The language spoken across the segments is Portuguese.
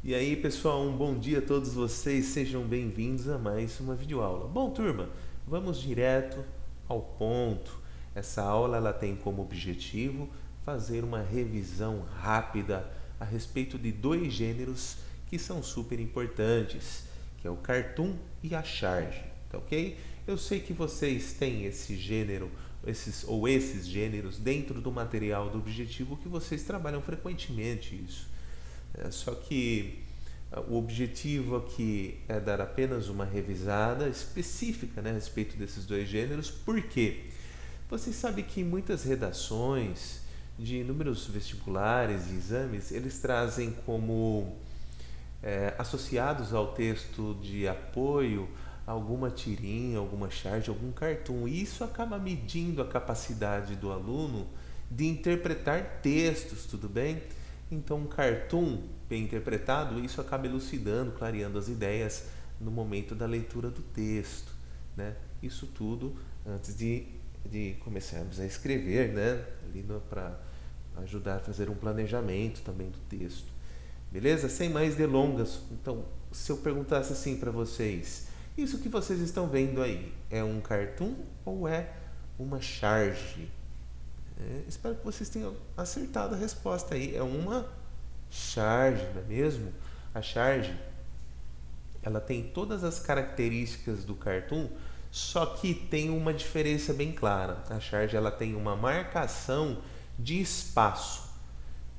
E aí, pessoal, um bom dia a todos vocês, sejam bem-vindos a mais uma videoaula. Bom, turma, vamos direto ao ponto. Essa aula ela tem como objetivo fazer uma revisão rápida a respeito de dois gêneros que são super importantes, que é o cartoon e a charge, tá ok? Eu sei que vocês têm esse gênero, esses gêneros dentro do material do objetivo que vocês trabalham frequentemente isso. Só que o objetivo aqui é dar apenas uma revisada específica, né, a respeito desses dois gêneros. Por quê? Vocês sabem que muitas redações de inúmeros vestibulares e exames, eles trazem como associados ao texto de apoio alguma tirinha, alguma charge, algum cartoon. E isso acaba medindo a capacidade do aluno de interpretar textos, tudo bem? Então, um cartoon bem interpretado, isso acaba elucidando, clareando as ideias no momento da leitura do texto, né? Isso tudo antes de começarmos a escrever, né? Para ajudar a fazer um planejamento também do texto. Beleza? Sem mais delongas. Então, se eu perguntasse assim para vocês, isso que vocês estão vendo aí é um cartoon ou é uma charge? Espero que vocês tenham acertado a resposta aí. É uma charge, não é mesmo? A charge, ela tem todas as características do cartoon, só que tem uma diferença bem clara. A charge ela tem uma marcação de espaço.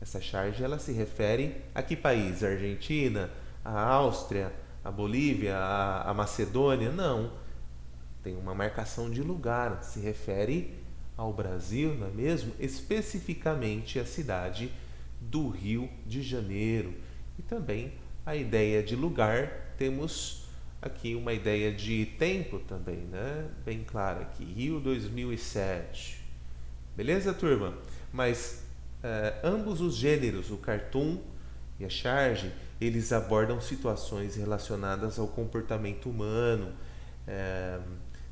Essa charge ela se refere a que país? A Argentina, a Áustria, a Bolívia, a Macedônia? Não. Tem uma marcação de lugar, se refere ao Brasil, não é mesmo? Especificamente a cidade do Rio de Janeiro. E também a ideia de lugar, temos aqui uma ideia de tempo também, né? Bem clara aqui, Rio 2007. Beleza, turma? Mas ambos os gêneros, o cartoon e a charge, eles abordam situações relacionadas ao comportamento humano, é,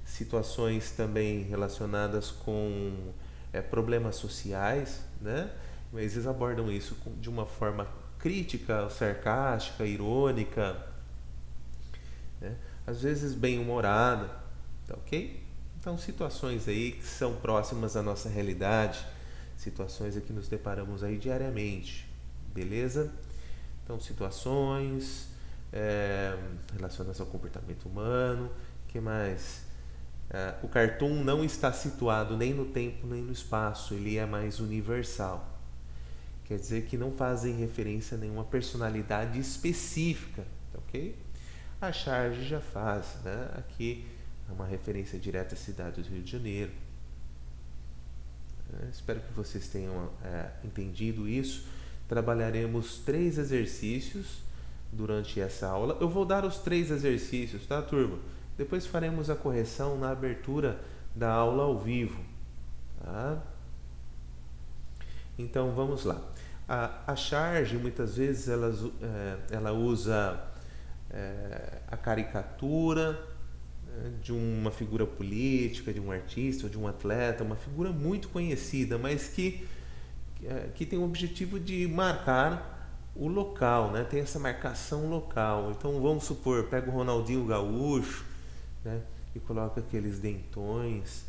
situações também relacionadas com problemas sociais, né? Mas eles abordam isso de uma forma crítica, sarcástica, irônica, né? Às vezes bem humorada, tá ok? Então situações aí que são próximas à nossa realidade, situações a que nos deparamos aí diariamente, beleza? Então situações relacionadas ao comportamento humano, que mais? O cartoon não está situado nem no tempo nem no espaço, ele é mais universal. Quer dizer que não fazem referência a nenhuma personalidade específica, tá ok? A charge já faz, né? Aqui é uma referência direta à cidade do Rio de Janeiro. Espero que vocês tenham entendido isso. Trabalharemos 3 exercícios durante essa aula. Eu vou dar os 3 exercícios, tá, turma? Depois faremos a correção na abertura da aula ao vivo, tá? Então vamos lá. A charge muitas vezes ela usa a caricatura de uma figura política, de um artista ou de um atleta, uma figura muito conhecida, mas que tem o objetivo de marcar o local, né? Tem essa marcação local. Então vamos supor, pega o Ronaldinho Gaúcho, né? E coloca aqueles dentões,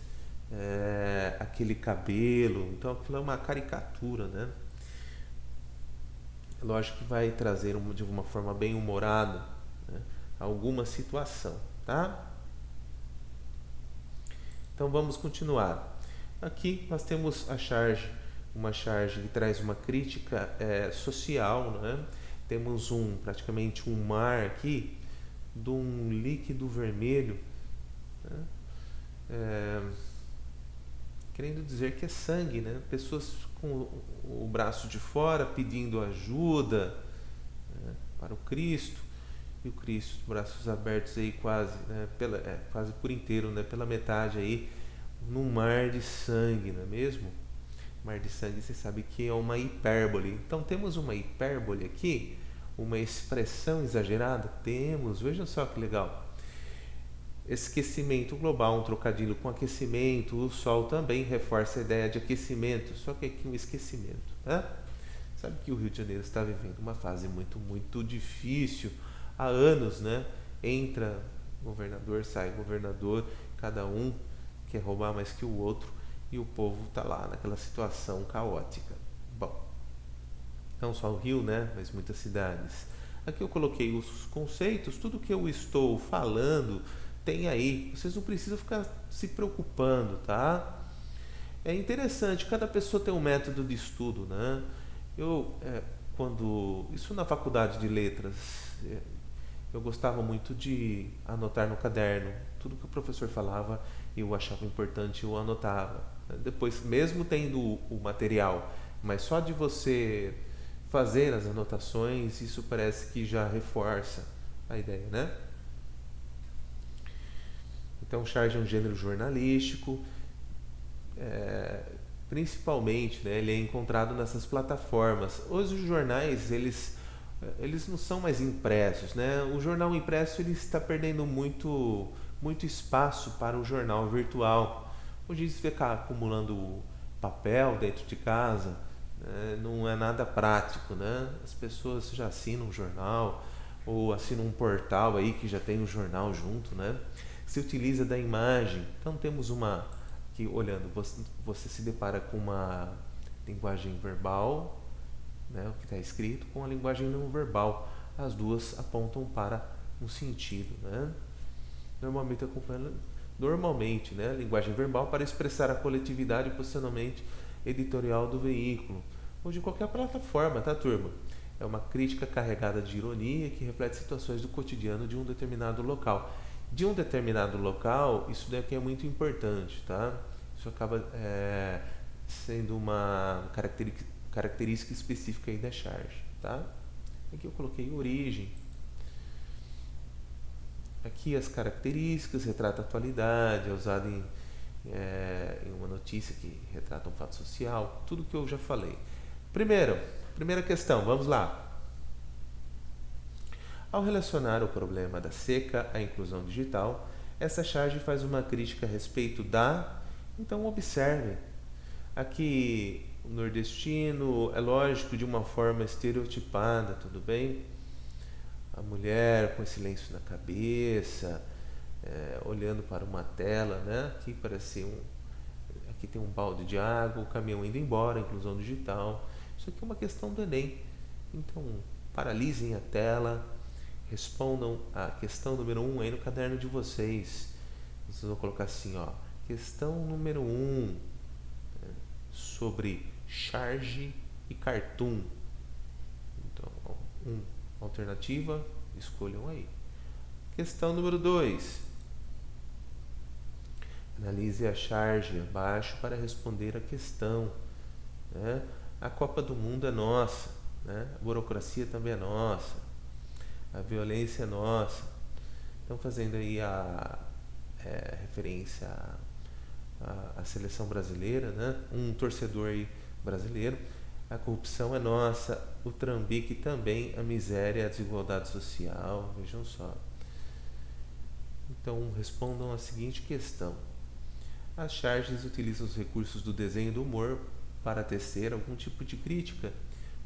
aquele cabelo. Então aquilo é uma caricatura, né? Lógico que vai trazer de uma forma bem humorada, né, alguma situação, tá? Então vamos continuar. Aqui nós temos a charge, uma charge que traz uma crítica social, né? Temos praticamente um mar aqui de um líquido vermelho, né? Querendo dizer que é sangue, né? Pessoas com o braço de fora pedindo ajuda, né, para o Cristo, e o Cristo, braços abertos aí quase, né, quase por inteiro, né, pela metade aí, num mar de sangue, não é mesmo? Mar de sangue, você sabe que é uma hipérbole. Então temos uma hipérbole aqui, uma expressão exagerada? Temos, veja só que legal. Esquecimento global, um trocadilho com aquecimento. O Sol também reforça a ideia de aquecimento, só que aqui um esquecimento, né? sabe que o Rio de Janeiro está vivendo uma fase muito difícil há anos, né? Entra governador, sai governador, cada um quer roubar mais que o outro e o povo está lá naquela situação caótica. Bom, não só o Rio, né? Mas muitas cidades. Aqui eu coloquei os conceitos, tudo que eu estou falando tem aí. Vocês não precisam ficar se preocupando, tá? É interessante, cada pessoa tem um método de estudo, né? Eu, quando... Isso na faculdade de letras, eu gostava muito de anotar no caderno. Tudo que o professor falava, eu achava importante, eu anotava. Depois, mesmo tendo o material, mas só de você fazer as anotações, isso parece que já reforça a ideia, né? Então, charge é um gênero jornalístico, é, principalmente, né, ele é encontrado nessas plataformas. Hoje os jornais, eles não são mais impressos, né? O jornal impresso ele está perdendo muito espaço para o jornal virtual. Hoje você ficar acumulando papel dentro de casa, né, não é nada prático, né? As pessoas já assinam um jornal ou assinam um portal aí que já tem o jornal junto, né? Se utiliza da imagem. Então temos uma que olhando você se depara com uma linguagem verbal, né, o que está escrito, com a linguagem não verbal. As duas apontam para um sentido, né? Normalmente acompanhando né, a linguagem verbal para expressar a coletividade e posicionamento editorial do veículo ou de qualquer plataforma, tá, turma? É uma crítica carregada de ironia que reflete situações do cotidiano de um determinado local. De um determinado local, isso daqui é muito importante, tá? Isso acaba sendo uma característica específica aí da charge, tá? Aqui eu coloquei origem. Aqui as características, retrata a atualidade, é usado em uma notícia que retrata um fato social, tudo que eu já falei. Primeira questão, vamos lá. Ao relacionar o problema da seca à inclusão digital, essa charge faz uma crítica a respeito da... Então observe, aqui o nordestino, é lógico, de uma forma estereotipada, tudo bem? A mulher com esse lenço na cabeça, olhando para uma tela, né? Aqui parece aqui tem um balde de água, o caminhão indo embora, inclusão digital. Isso aqui é uma questão do Enem. Então, paralisem a tela, respondam a questão número 1 aí no caderno de vocês. Vocês vão colocar assim, ó, questão número 1, sobre charge e cartoon. Então, alternativa, escolham aí. Questão número 2. Analise a charge abaixo para responder a questão, né? A Copa do Mundo é nossa, né? A burocracia também é nossa, a violência é nossa. Então, fazendo aí a referência à seleção brasileira, né? Um torcedor aí brasileiro. A corrupção é nossa, o trambique também, a miséria, a desigualdade social. Vejam só. Então, respondam a seguinte questão. As charges utilizam os recursos do desenho e do humor para tecer algum tipo de crítica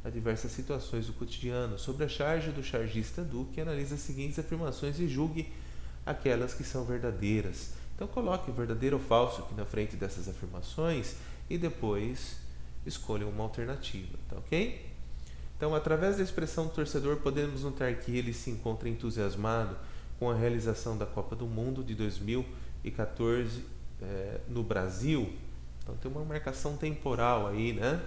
a diversas situações do cotidiano. Sobre a charge do chargista Duque, analise as seguintes afirmações e julgue aquelas que são verdadeiras. Então coloque verdadeiro ou falso aqui na frente dessas afirmações e depois escolha uma alternativa, tá ok? Então, através da expressão do torcedor, podemos notar que ele se encontra entusiasmado com a realização da Copa do Mundo de 2014 no Brasil. Então tem uma marcação temporal aí, né?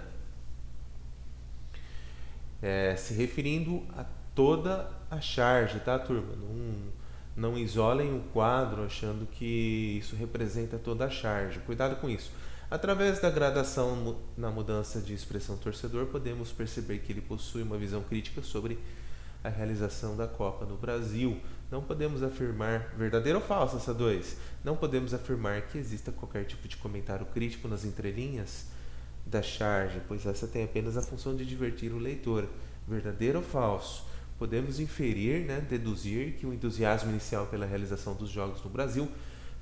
Se referindo a toda a charge, tá, turma? Não isolem o quadro achando que isso representa toda a charge. Cuidado com isso. Através da gradação na mudança de expressão torcedor, podemos perceber que ele possui uma visão crítica sobre a realização da Copa no Brasil. Não podemos afirmar, verdadeiro ou falso essa 2? Não podemos afirmar que exista qualquer tipo de comentário crítico nas entrelinhas da charge, pois essa tem apenas a função de divertir o leitor. Verdadeiro ou falso? Podemos inferir, né, deduzir que o entusiasmo inicial pela realização dos jogos no Brasil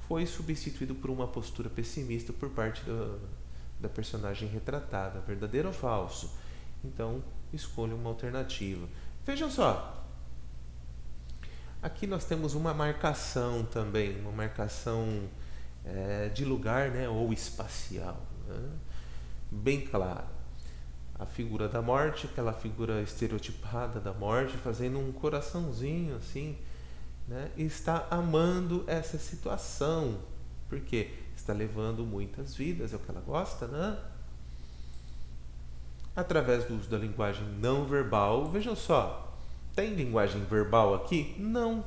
foi substituído por uma postura pessimista por parte da personagem retratada. Verdadeiro ou falso? Então, escolha uma alternativa. Vejam só, aqui nós temos uma marcação também, uma marcação de lugar, né, ou espacial, né? Bem claro. A figura da morte, aquela figura estereotipada da morte, fazendo um coraçãozinho assim, né? E está amando essa situação. Por quê? Está levando muitas vidas, é o que ela gosta, né? Através do uso da linguagem não verbal, vejam só, tem linguagem verbal aqui? Não.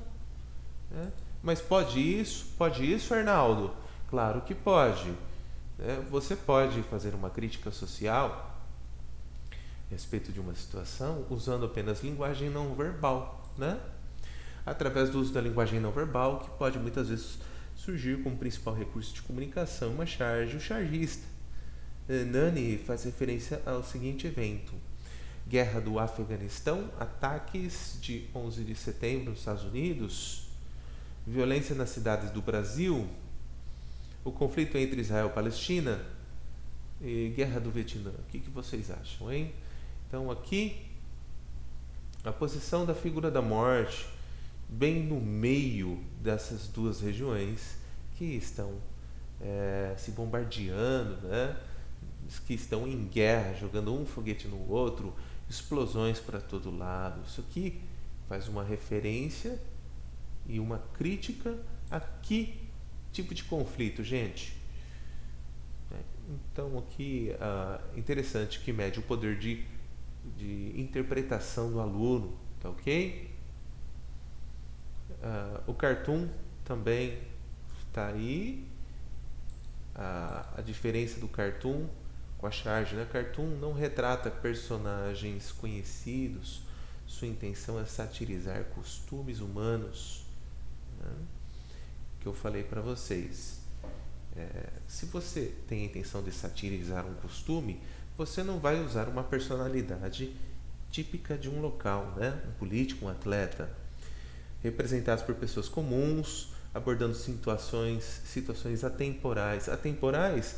Né? Mas pode isso, Arnaldo? Claro que pode. Você pode fazer uma crítica social a respeito de uma situação usando apenas linguagem não verbal, né? Através do uso da linguagem não verbal, que pode muitas vezes surgir como principal recurso de comunicação uma charge, o chargista. Nani faz referência ao seguinte evento: Guerra do Afeganistão, ataques de 11 de setembro nos Estados Unidos, violência nas cidades do Brasil, o conflito entre Israel e Palestina e Guerra do Vietnã. O que vocês acham, hein? Então aqui, a posição da figura da morte, bem no meio dessas duas regiões que estão se bombardeando, né? Que estão em guerra, jogando um foguete no outro, explosões para todo lado. Isso aqui faz uma referência e uma crítica a que tipo de conflito, gente? Então aqui interessante que mede o poder de interpretação do aluno, tá ok? O cartoon também está aí. A diferença do cartoon com a charge, né? Cartoon não retrata personagens conhecidos, sua intenção é satirizar costumes humanos, né? Que eu falei para vocês. Se você tem a intenção de satirizar um costume, você não vai usar uma personalidade típica de um local, né? Um político, um atleta, representados por pessoas comuns, abordando situações atemporais. Atemporais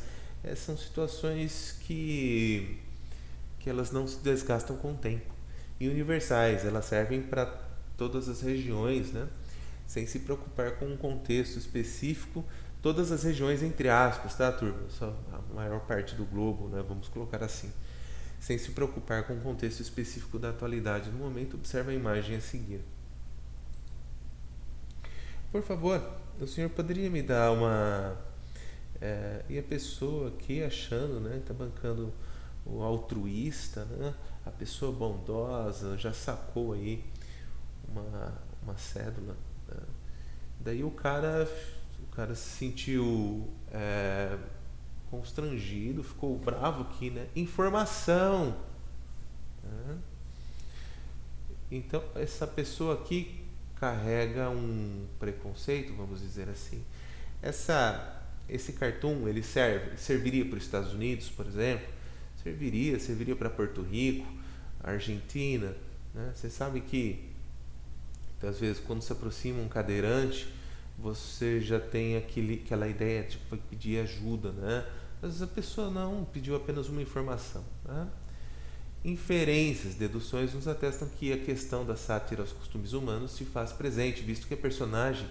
são situações que elas não se desgastam com o tempo. E universais, elas servem para todas as regiões, né? Sem se preocupar com um contexto específico. Todas as regiões, entre aspas, tá, turma? Só a maior parte do globo, né? Vamos colocar assim. Sem se preocupar com o contexto específico da atualidade. No momento, observe a imagem a seguir. Por favor, o senhor poderia me dar uma... e a pessoa aqui achando, né? Está bancando o altruísta, né? A pessoa bondosa, já sacou aí uma cédula, né? Daí o cara se sentiu constrangido, ficou bravo aqui, né? Informação, né? Então essa pessoa aqui carrega um preconceito, vamos dizer assim. Esse cartoon, ele serviria para os Estados Unidos, por exemplo, serviria para Porto Rico, Argentina, né? Você sabe que às vezes quando se aproxima um cadeirante, você já tem aquela ideia de pedir ajuda, né? Às vezes a pessoa não pediu apenas uma informação, né? Inferências, deduções nos atestam que a questão da sátira aos costumes humanos se faz presente, visto que a personagem,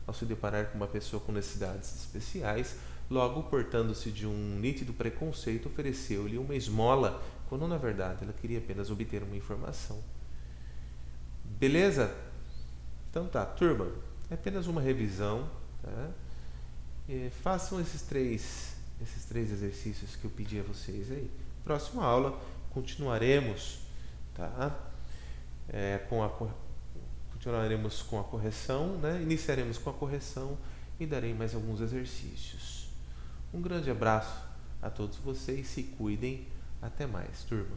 ao se deparar com uma pessoa com necessidades especiais, logo portando-se de um nítido preconceito, ofereceu-lhe uma esmola, quando na verdade ela queria apenas obter uma informação. Beleza? Então tá, turma, é apenas uma revisão, tá? Façam esses três exercícios que eu pedi a vocês aí. Próxima aula continuaremos, tá? Continuaremos com a correção, né? Iniciaremos com a correção e darei mais alguns exercícios. Um grande abraço a todos vocês, se cuidem, até mais, turma.